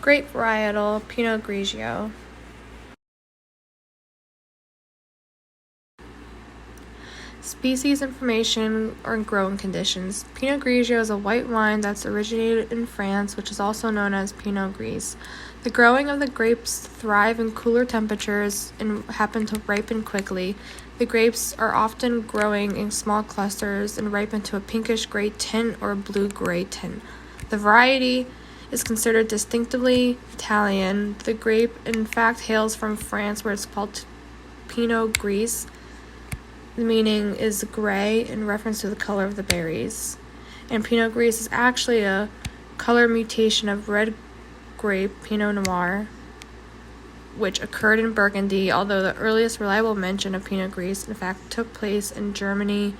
Grape varietal, Pinot Grigio. Species information or growing conditions. Pinot Grigio is a white wine that's originated in France, which is also known as Pinot Gris. The growing of the grapes thrive in cooler temperatures and happen to ripen quickly. The grapes are often growing in small clusters and ripen to a pinkish-gray tint or a blue-gray tint. The variety is considered distinctively Italian. The grape, in fact, hails from France, where it's called Pinot Gris. The meaning is gray in reference to the color of the berries. And Pinot Gris is actually a color mutation of red grape Pinot Noir, which occurred in Burgundy, although the earliest reliable mention of Pinot Gris, in fact, took place in Germany,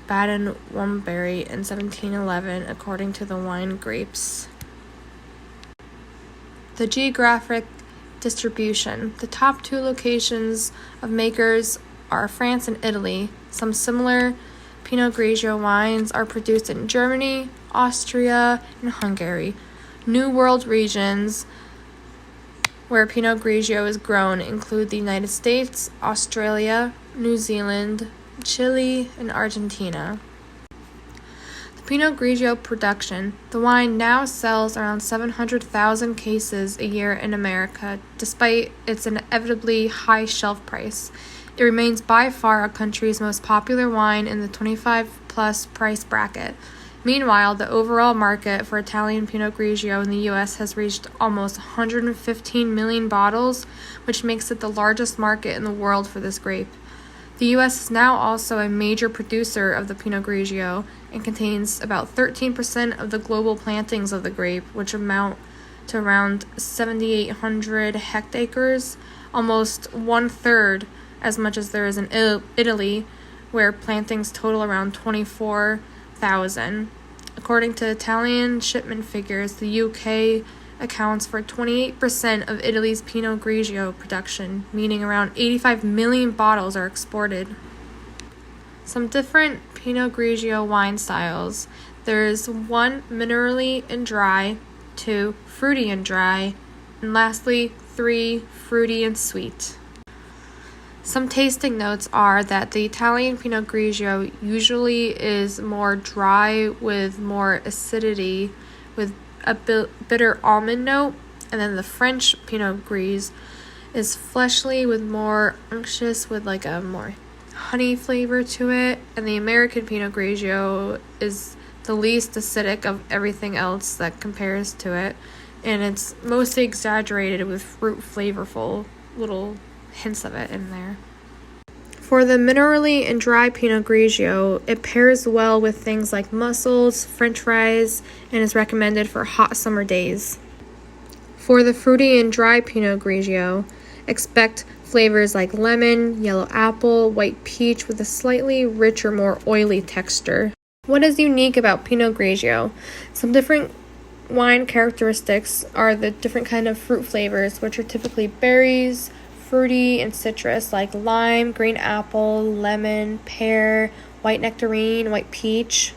Baden-Württemberg in 1711, according to the wine grapes. The geographic distribution. The top two locations of makers are France and Italy. Some similar Pinot Grigio wines are produced in Germany, Austria, and Hungary. New World regions where Pinot Grigio is grown include the United States, Australia, New Zealand, Chile, and Argentina. Pinot Grigio production. The wine now sells around 700,000 cases a year in America, despite its inevitably high shelf price. It remains by far our country's most popular wine in the 25-plus price bracket. Meanwhile, the overall market for Italian Pinot Grigio in the U.S. has reached almost 115 million bottles, which makes it the largest market in the world for this grape. The U.S. is now also a major producer of the Pinot Grigio and contains about 13% of the global plantings of the grape, which amount to around 7,800 hectares, almost one-third as much as there is in Italy, where plantings total around 24,000. According to Italian shipment figures, the UK accounts for 28% of Italy's Pinot Grigio production, meaning around 85 million bottles are exported. Some different Pinot Grigio wine styles. There's 1, minerally and dry, 2, fruity and dry, and lastly, 3, fruity and sweet. Some tasting notes are that the Italian Pinot Grigio usually is more dry with more acidity, with a bitter almond note, and then the French Pinot Gris is fleshly with more unctuous with like a more honey flavor to it, and the American Pinot Grigio is the least acidic of everything else that compares to it, and it's mostly exaggerated with fruit flavorful little hints of it in there. For the minerally and dry Pinot Grigio, it pairs well with things like mussels, french fries, and is recommended for hot summer days. For the fruity and dry Pinot Grigio, expect flavors like lemon, yellow apple, white peach with a slightly richer, more oily texture. What is unique about Pinot Grigio? Some different wine characteristics are the different kind of fruit flavors, which are typically berries, fruity, and citrus like lime, green apple, lemon, pear, white nectarine, white peach.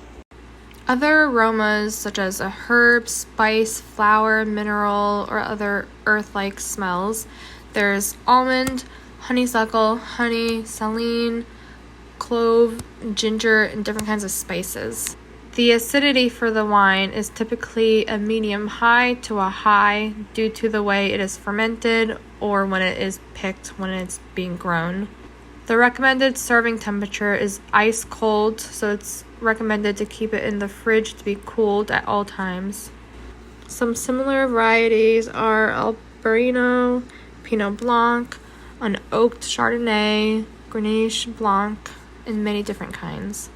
Other aromas such as a herb, spice, flower, mineral, or other earth-like smells. There's almond, honeysuckle, honey, saline, clove, ginger, and different kinds of spices. The acidity for the wine is typically a medium high to a high due to the way it is fermented or when it is picked when it's being grown. The recommended serving temperature is ice cold, so it's recommended to keep it in the fridge to be cooled at all times. Some similar varieties are Albarino, Pinot Blanc, unoaked Chardonnay, Grenache Blanc, and many different kinds.